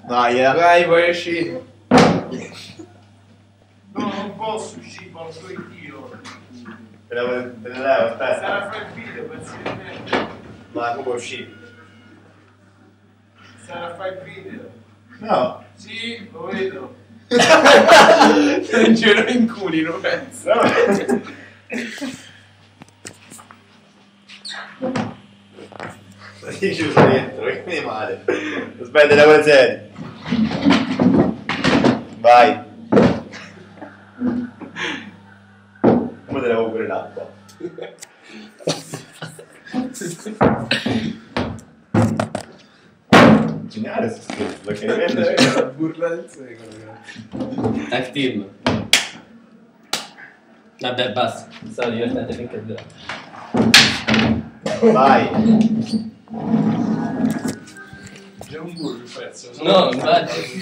Vai, Vai, puoi uscire. No, non posso uscire, posso io. te ne levo, aspetta. Sarà fra il video, pezzi di merda. Ma come uscire? Sarà fra il video. No. Sì, lo vedo. Non giro in culi, lo penso. No. Ma ti chiuso dentro, che mi male. Aspetta, levo le serie. Vai. Come te levo pure l'acqua? Geniale sto scherzo, perché ne prende La burla del secolo. Tag team. Vabbè, basta. Stavo divertente finché dura. Vai. C'è un burro il pezzo. No, infatti.